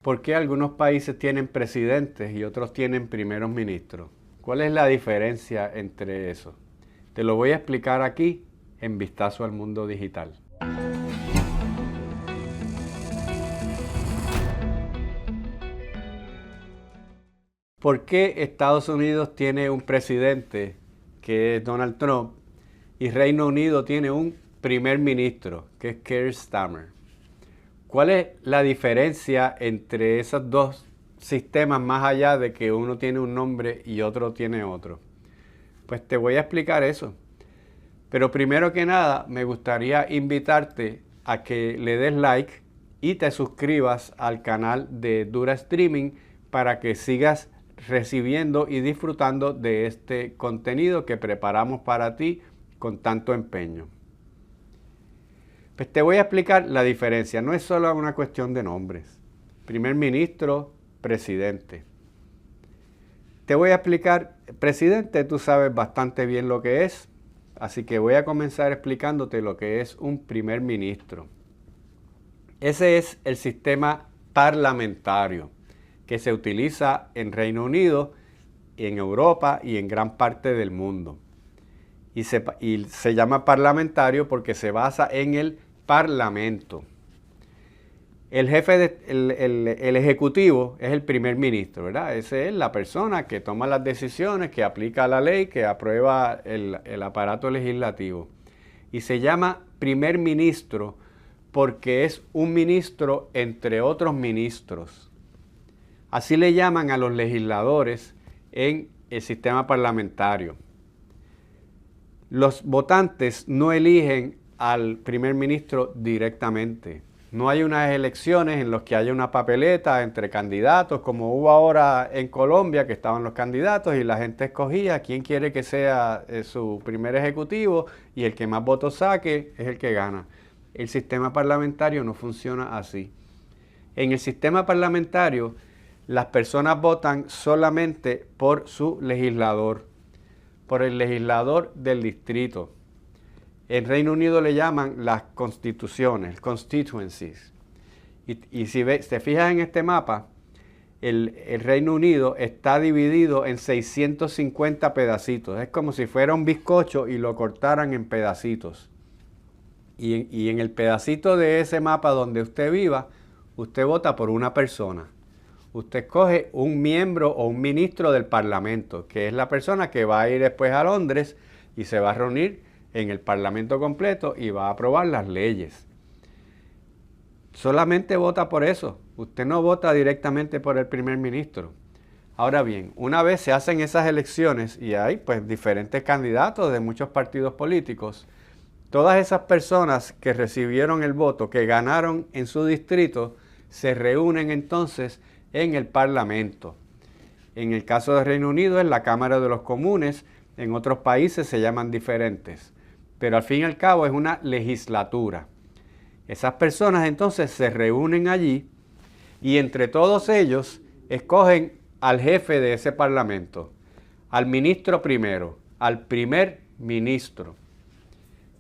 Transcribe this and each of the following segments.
¿Por qué algunos países tienen presidentes y otros tienen primeros ministros? ¿Cuál es la diferencia entre eso? Te lo voy a explicar aquí en Vistazo al Mundo Digital. ¿Por qué Estados Unidos tiene un presidente que es Donald Trump y Reino Unido tiene un primer ministro que es Keir Starmer? ¿Cuál es la diferencia entre esos dos sistemas más allá de que uno tiene un nombre y otro tiene otro? Pues te voy a explicar eso. Pero primero que nada, me gustaría invitarte a que le des like y te suscribas al canal de Dura Streaming para que sigas recibiendo y disfrutando de este contenido que preparamos para ti con tanto empeño. Pues te voy a explicar la diferencia. No es solo una cuestión de nombres. Primer ministro, presidente. Te voy a explicar, presidente, tú sabes bastante bien lo que es. Así que voy a comenzar explicándote lo que es un primer ministro. Ese es el sistema parlamentario que se utiliza en Reino Unido, en Europa y en gran parte del mundo. Y se llama parlamentario porque se basa en el parlamento. El jefe, el ejecutivo es el primer ministro, ¿verdad? Esa es la persona que toma las decisiones, que aplica la ley, que aprueba el aparato legislativo. Y se llama primer ministro porque es un ministro entre otros ministros. Así le llaman a los legisladores en el sistema parlamentario. Los votantes no eligen al primer ministro directamente. No hay unas elecciones en las que haya una papeleta entre candidatos, como hubo ahora en Colombia, que estaban los candidatos y la gente escogía quién quiere que sea su primer ejecutivo y el que más votos saque es el que gana. El sistema parlamentario no funciona así. En el sistema parlamentario, las personas votan solamente por su legislador, por el legislador del distrito. En Reino Unido le llaman las constituciones, constituencies. Y si te fijas en este mapa, el Reino Unido está dividido en 650 pedacitos. Es como si fuera un bizcocho y lo cortaran en pedacitos. Y en el pedacito de ese mapa donde usted viva, usted vota por una persona. Usted escoge un miembro o un ministro del Parlamento, que es la persona que va a ir después a Londres y se va a reunir en el Parlamento completo y va a aprobar las leyes. Solamente vota por eso. Usted no vota directamente por el primer ministro. Ahora bien, una vez se hacen esas elecciones y hay pues diferentes candidatos de muchos partidos políticos, todas esas personas que recibieron el voto, que ganaron en su distrito, se reúnen entonces en el Parlamento. En el caso de Reino Unido es la Cámara de los Comunes, en otros países se llaman diferentes. Pero al fin y al cabo es una legislatura. Esas personas entonces se reúnen allí y entre todos ellos escogen al jefe de ese parlamento, al ministro primero, al primer ministro.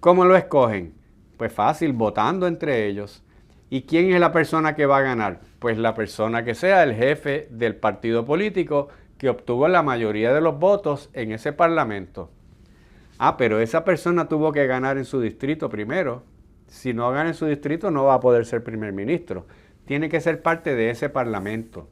¿Cómo lo escogen? Pues fácil, votando entre ellos. ¿Y quién es la persona que va a ganar? Pues la persona que sea el jefe del partido político que obtuvo la mayoría de los votos en ese parlamento. Pero esa persona tuvo que ganar en su distrito primero. Si no gana en su distrito no va a poder ser primer ministro. Tiene que ser parte de ese parlamento.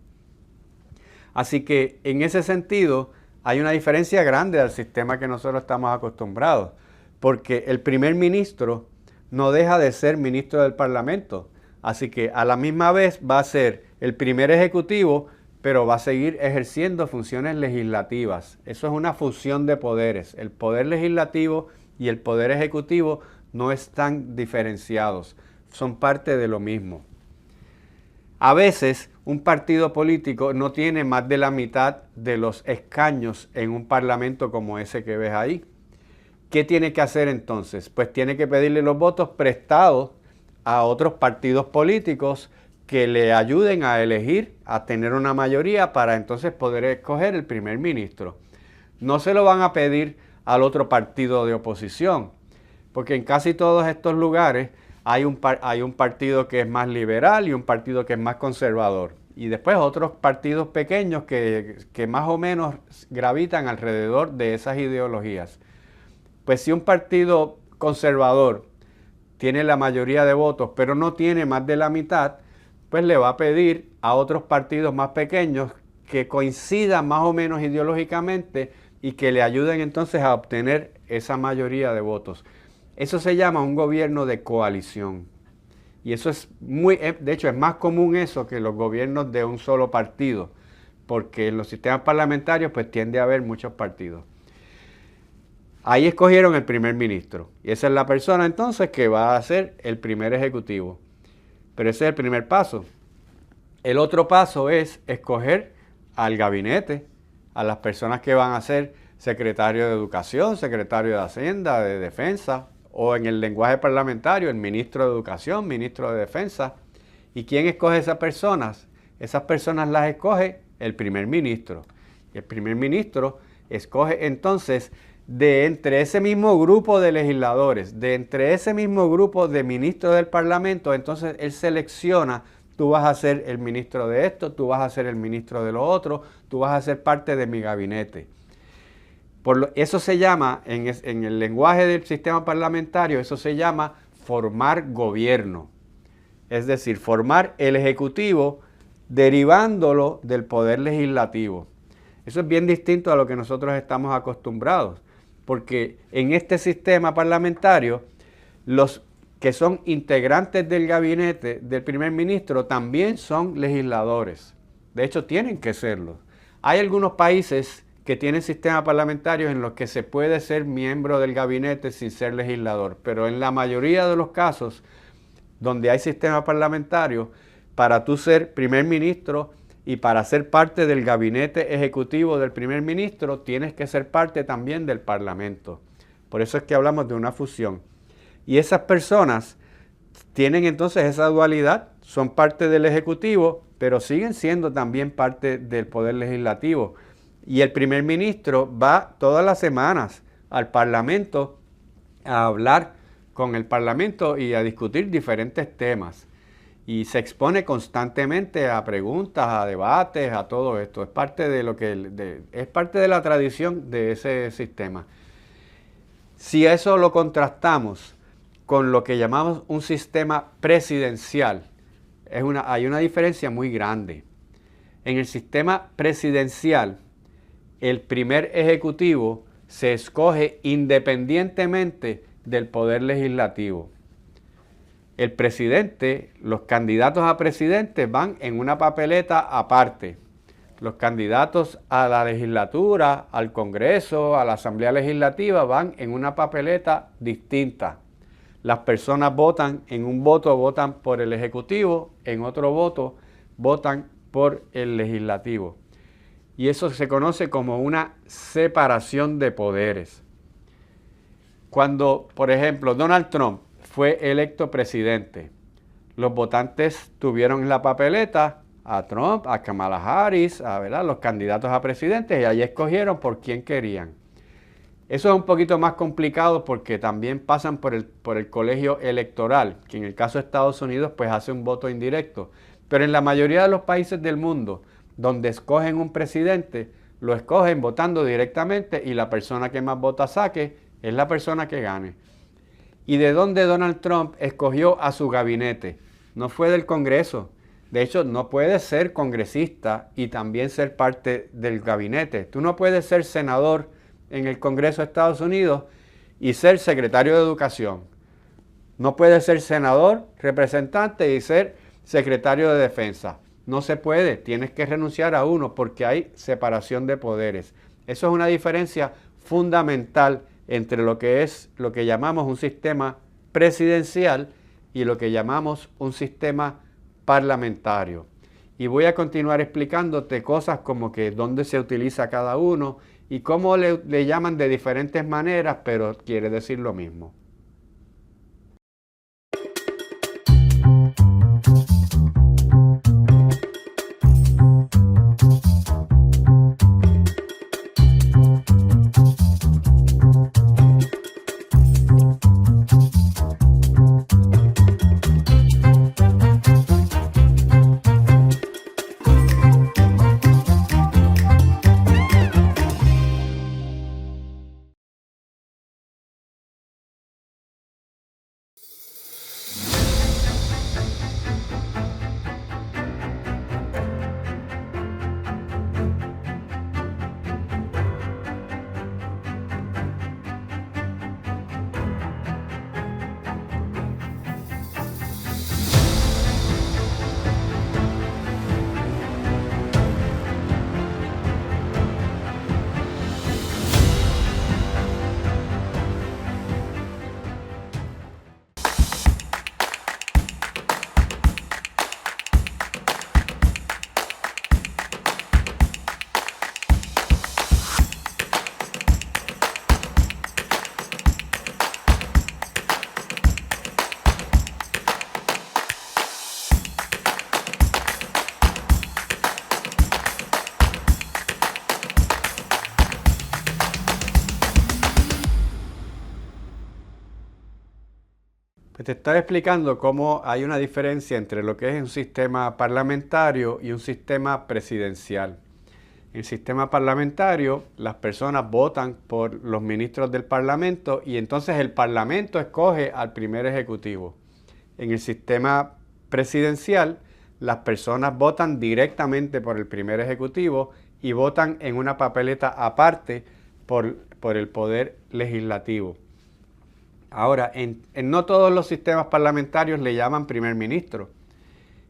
Así que en ese sentido hay una diferencia grande al sistema que nosotros estamos acostumbrados. Porque el primer ministro no deja de ser ministro del parlamento. Así que a la misma vez va a ser el primer ejecutivo, pero va a seguir ejerciendo funciones legislativas. Eso es una fusión de poderes. El poder legislativo y el poder ejecutivo no están diferenciados, son parte de lo mismo. A veces un partido político no tiene más de la mitad de los escaños en un parlamento como ese que ves ahí. ¿Qué tiene que hacer entonces? Pues tiene que pedirle los votos prestados a otros partidos políticos que le ayuden a elegir, a tener una mayoría para entonces poder escoger el primer ministro. No se lo van a pedir al otro partido de oposición, porque en casi todos estos lugares hay un partido que es más liberal y un partido que es más conservador. y después otros partidos pequeños que más o menos gravitan alrededor de esas ideologías. Pues si un partido conservador tiene la mayoría de votos, pero no tiene más de la mitad, pues le va a pedir a otros partidos más pequeños que coincidan más o menos ideológicamente y que le ayuden entonces a obtener esa mayoría de votos. Eso se llama un gobierno de coalición. Y eso es de hecho, es más común eso que los gobiernos de un solo partido, porque en los sistemas parlamentarios pues tiende a haber muchos partidos. Ahí escogieron el primer ministro, y esa es la persona entonces que va a ser el primer ejecutivo. Pero ese es el primer paso. El otro paso es escoger al gabinete, a las personas que van a ser secretario de Educación, secretario de Hacienda, de Defensa, o en el lenguaje parlamentario, el ministro de Educación, ministro de Defensa. ¿Y quién escoge esas personas? Esas personas las escoge el primer ministro. Y el primer ministro escoge entonces de entre ese mismo grupo de legisladores, de entre ese mismo grupo de ministros del Parlamento, entonces él selecciona: tú vas a ser el ministro de esto, tú vas a ser el ministro de lo otro, tú vas a ser parte de mi gabinete. Eso se llama, en el lenguaje del sistema parlamentario, eso se llama formar gobierno. Es decir, formar el Ejecutivo derivándolo del Poder Legislativo. Eso es bien distinto a lo que nosotros estamos acostumbrados, porque en este sistema parlamentario, los que son integrantes del gabinete del primer ministro también son legisladores. De hecho, tienen que serlo. Hay algunos países que tienen sistemas parlamentarios en los que se puede ser miembro del gabinete sin ser legislador, pero en la mayoría de los casos donde hay sistemas parlamentarios, para tú ser primer ministro y para ser parte del gabinete ejecutivo del primer ministro, tienes que ser parte también del Parlamento. Por eso es que hablamos de una fusión. Y esas personas tienen entonces esa dualidad, son parte del Ejecutivo, pero siguen siendo también parte del Poder Legislativo. Y el primer ministro va todas las semanas al Parlamento a hablar con el Parlamento y a discutir diferentes temas. Y se expone constantemente a preguntas, a debates, a todo esto. Es parte es parte de la tradición de ese sistema. Si eso lo contrastamos con lo que llamamos un sistema presidencial, hay una diferencia muy grande. En el sistema presidencial, el primer ejecutivo se escoge independientemente del poder legislativo. El presidente, los candidatos a presidente van en una papeleta aparte. Los candidatos a la legislatura, al Congreso, a la Asamblea Legislativa van en una papeleta distinta. Las personas votan, en un voto votan por el Ejecutivo, en otro voto votan por el Legislativo. Y eso se conoce como una separación de poderes. Cuando, por ejemplo, Donald Trump fue electo presidente, los votantes tuvieron en la papeleta a Trump, a Kamala Harris, los candidatos a presidentes, y ahí escogieron por quién querían. Eso es un poquito más complicado porque también pasan por el colegio electoral, que en el caso de Estados Unidos pues hace un voto indirecto. Pero en la mayoría de los países del mundo donde escogen un presidente, lo escogen votando directamente y la persona que más votos saque es la persona que gane. ¿Y de dónde Donald Trump escogió a su gabinete? No fue del Congreso. De hecho, no puedes ser congresista y también ser parte del gabinete. Tú no puedes ser senador en el Congreso de Estados Unidos y ser secretario de Educación. No puedes ser senador, representante y ser secretario de Defensa. No se puede, tienes que renunciar a uno porque hay separación de poderes. Eso es una diferencia fundamental entre lo que llamamos un sistema presidencial y lo que llamamos un sistema parlamentario. Y voy a continuar explicándote cosas como que dónde se utiliza cada uno y cómo le llaman de diferentes maneras, pero quiere decir lo mismo. Te estaba explicando cómo hay una diferencia entre lo que es un sistema parlamentario y un sistema presidencial. En el sistema parlamentario, las personas votan por los ministros del Parlamento y entonces el Parlamento escoge al primer ejecutivo. En el sistema presidencial, las personas votan directamente por el primer ejecutivo y votan en una papeleta aparte por el poder legislativo. Ahora, en no todos los sistemas parlamentarios le llaman primer ministro.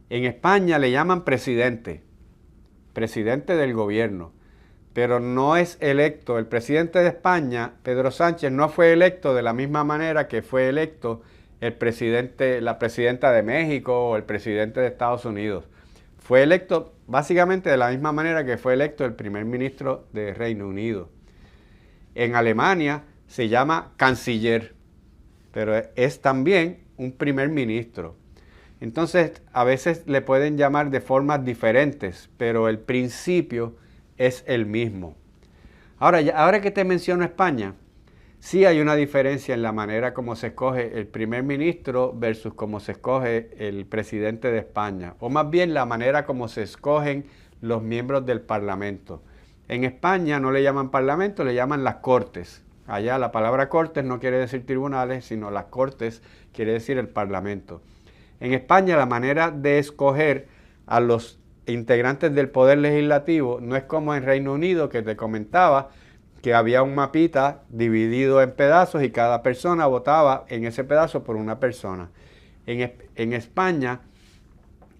En España le llaman presidente del gobierno, pero no es electo. El presidente de España, Pedro Sánchez, no fue electo de la misma manera que fue electo la presidenta de México o el presidente de Estados Unidos. Fue electo básicamente de la misma manera que fue electo el primer ministro de Reino Unido. En Alemania se llama canciller, pero es también un primer ministro. Entonces, a veces le pueden llamar de formas diferentes, pero el principio es el mismo. Ahora que te menciono España, sí hay una diferencia en la manera como se escoge el primer ministro versus cómo se escoge el presidente de España, o más bien la manera como se escogen los miembros del Parlamento. En España no le llaman Parlamento, le llaman las Cortes. Allá la palabra Cortes no quiere decir tribunales, sino las Cortes quiere decir el Parlamento. En España la manera de escoger a los integrantes del Poder Legislativo no es como en Reino Unido, que te comentaba que había un mapita dividido en pedazos y cada persona votaba en ese pedazo por una persona. En España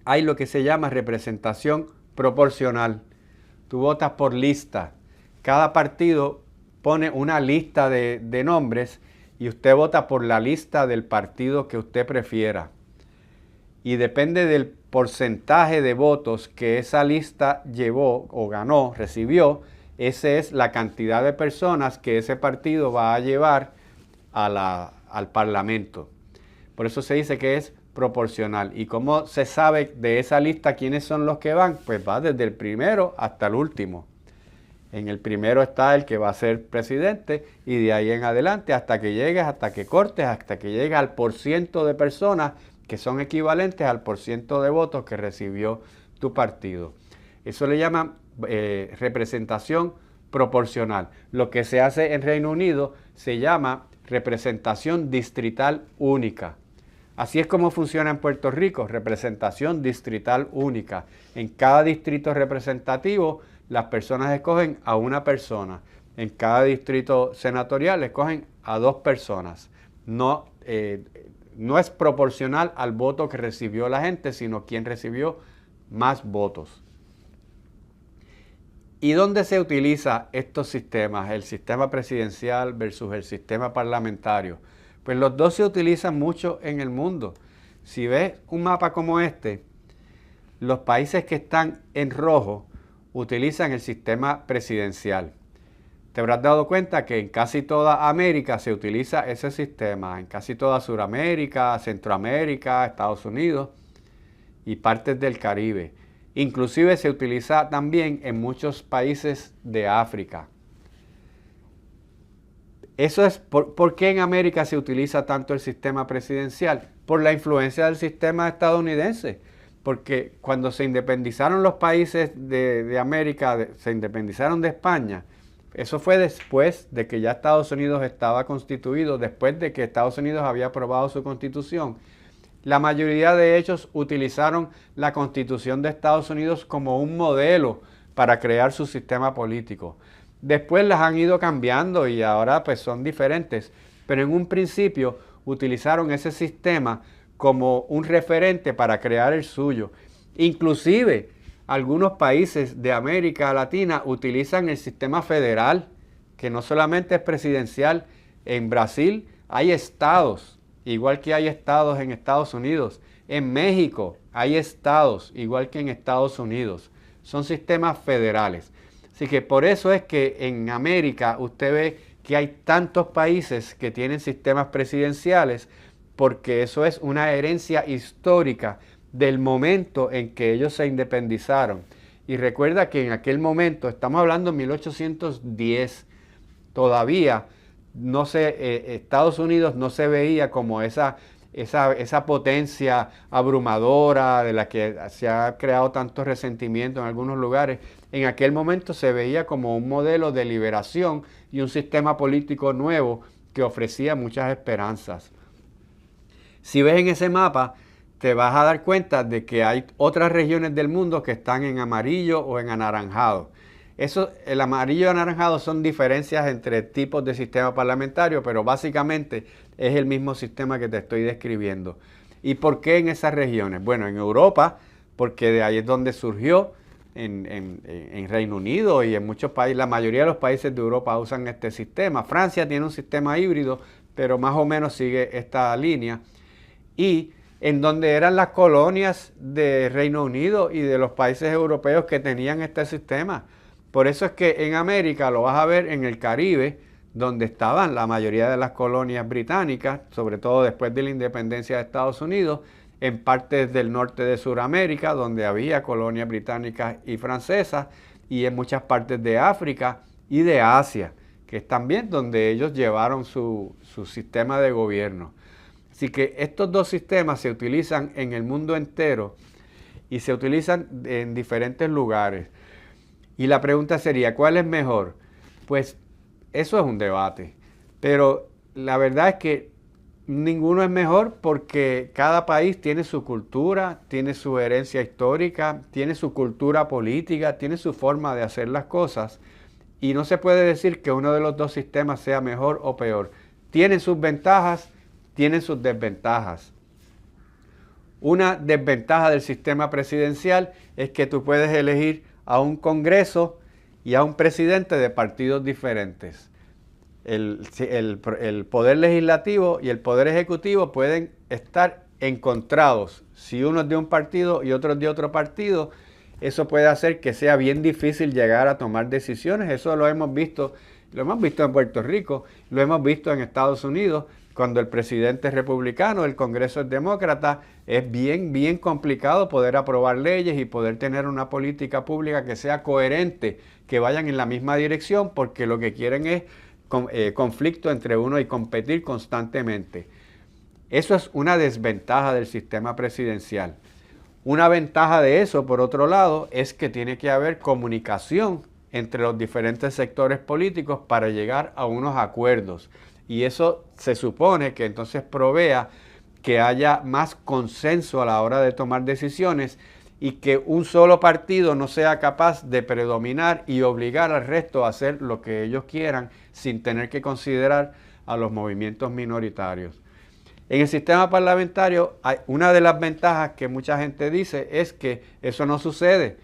hay lo que se llama representación proporcional. Tú votas por lista. Cada partido pone una lista de nombres y usted vota por la lista del partido que usted prefiera. Y depende del porcentaje de votos que esa lista llevó o ganó, recibió, esa es la cantidad de personas que ese partido va a llevar al Parlamento. Por eso se dice que es proporcional. ¿Y cómo se sabe de esa lista quiénes son los que van? Pues va desde el primero hasta el último. En el primero está el que va a ser presidente y de ahí en adelante hasta que llegues, hasta que cortes, hasta que llegue al % de personas que son equivalentes al % de votos que recibió tu partido. Eso le llaman representación proporcional. Lo que se hace en Reino Unido se llama representación distrital única. Así es como funciona en Puerto Rico, representación distrital única. En cada distrito representativo, las personas escogen a una persona. En cada distrito senatorial escogen a 2 personas. No es proporcional al voto que recibió la gente, sino quien recibió más votos. ¿Y dónde se utilizan estos sistemas? El sistema presidencial versus el sistema parlamentario. Pues los dos se utilizan mucho en el mundo. Si ves un mapa como este, los países que están en rojo utilizan el sistema presidencial. Te habrás dado cuenta que en casi toda América se utiliza ese sistema, en casi toda Sudamérica, Centroamérica, Estados Unidos y partes del Caribe. Inclusive se utiliza también en muchos países de África. Eso es ¿por qué en América se utiliza tanto el sistema presidencial? Por la influencia del sistema estadounidense. Porque cuando se independizaron los países de América, se independizaron de España, eso fue después de que ya Estados Unidos estaba constituido, después de que Estados Unidos había aprobado su constitución. La mayoría de ellos utilizaron la Constitución de Estados Unidos como un modelo para crear su sistema político. Después las han ido cambiando y ahora pues son diferentes, pero en un principio utilizaron ese sistema como un referente para crear el suyo. Inclusive algunos países de América Latina utilizan el sistema federal, que no solamente es presidencial. En Brasil hay estados, igual que hay estados en Estados Unidos. En México hay estados, igual que en Estados Unidos. Son sistemas federales. Así que por eso es que en América usted ve que hay tantos países que tienen sistemas presidenciales, porque eso es una herencia histórica del momento en que ellos se independizaron. Y recuerda que en aquel momento, estamos hablando de 1810, todavía Estados Unidos no se veía como esa esa potencia abrumadora de la que se ha creado tanto resentimiento en algunos lugares, en aquel momento se veía como un modelo de liberación y un sistema político nuevo que ofrecía muchas esperanzas. Si ves en ese mapa, te vas a dar cuenta de que hay otras regiones del mundo que están en amarillo o en anaranjado. El amarillo y anaranjado son diferencias entre tipos de sistema parlamentario, pero básicamente es el mismo sistema que te estoy describiendo. ¿Y por qué en esas regiones? Bueno, en Europa, porque de ahí es donde surgió, en Reino Unido y en muchos países, la mayoría de los países de Europa usan este sistema. Francia tiene un sistema híbrido, pero más o menos sigue esta línea. Y en donde eran las colonias de Reino Unido y de los países europeos que tenían este sistema. Por eso es que en América lo vas a ver en el Caribe, donde estaban la mayoría de las colonias británicas, sobre todo después de la independencia de Estados Unidos, en partes del norte de Sudamérica, donde había colonias británicas y francesas, y en muchas partes de África y de Asia, que es también donde ellos llevaron su sistema de gobierno. Así que estos dos sistemas se utilizan en el mundo entero y se utilizan en diferentes lugares. Y la pregunta sería, ¿cuál es mejor? Pues eso es un debate, pero la verdad es que ninguno es mejor porque cada país tiene su cultura, tiene su herencia histórica, tiene su cultura política, tiene su forma de hacer las cosas y no se puede decir que uno de los dos sistemas sea mejor o peor. Tienen sus ventajas, tienen sus desventajas. Una desventaja del sistema presidencial es que tú puedes elegir a un Congreso y a un presidente de partidos diferentes. El Poder Legislativo y el Poder Ejecutivo pueden estar encontrados. Si uno es de un partido y otro es de otro partido, eso puede hacer que sea bien difícil llegar a tomar decisiones. Eso lo hemos visto en Puerto Rico, lo hemos visto en Estados Unidos. Cuando el presidente es republicano, el Congreso es demócrata, es bien complicado poder aprobar leyes y poder tener una política pública que sea coherente, que vayan en la misma dirección, porque lo que quieren es conflicto entre uno y competir constantemente. Eso es una desventaja del sistema presidencial. Una ventaja de eso, por otro lado, es que tiene que haber comunicación entre los diferentes sectores políticos para llegar a unos acuerdos. Y eso se supone que entonces provea que haya más consenso a la hora de tomar decisiones y que un solo partido no sea capaz de predominar y obligar al resto a hacer lo que ellos quieran sin tener que considerar a los movimientos minoritarios. En el sistema parlamentario, una de las ventajas que mucha gente dice es que eso no sucede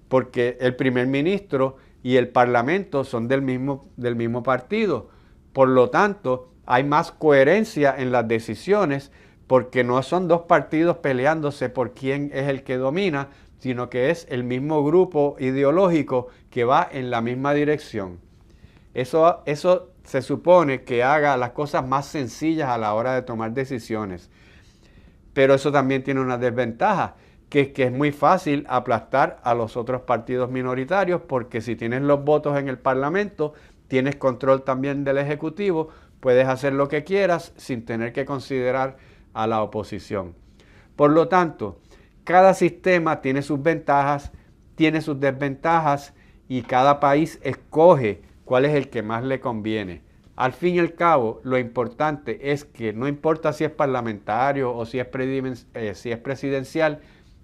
porque el primer ministro y el parlamento son del mismo partido. Por lo tanto, hay más coherencia en las decisiones porque no son dos partidos peleándose por quién es el que domina, sino que es el mismo grupo ideológico que va en la misma dirección. Eso se supone que haga las cosas más sencillas a la hora de tomar decisiones. Pero eso también tiene una desventaja, que es muy fácil aplastar a los otros partidos minoritarios porque si tienes los votos en el Parlamento, tienes control también del Ejecutivo, puedes hacer lo que quieras sin tener que considerar a la oposición. Por lo tanto, cada sistema tiene sus ventajas, tiene sus desventajas y cada país escoge cuál es el que más le conviene. Al fin y al cabo, lo importante es que no importa si es parlamentario o si es presidencial,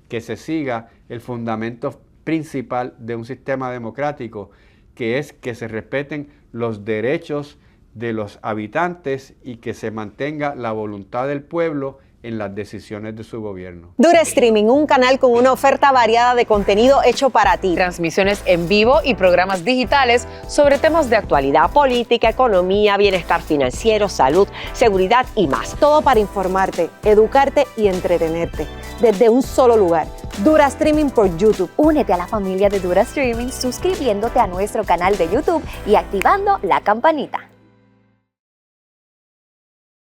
que se siga el fundamento principal de un sistema democrático, que es que se respeten los derechos de los habitantes y que se mantenga la voluntad del pueblo en las decisiones de su gobierno. Dura Streaming, un canal con una oferta variada de contenido hecho para ti. Transmisiones en vivo y programas digitales sobre temas de actualidad, política, economía, bienestar financiero, salud, seguridad y más. Todo para informarte, educarte y entretenerte desde un solo lugar. Dura Streaming por YouTube. Únete a la familia de Dura Streaming suscribiéndote a nuestro canal de YouTube y activando la campanita.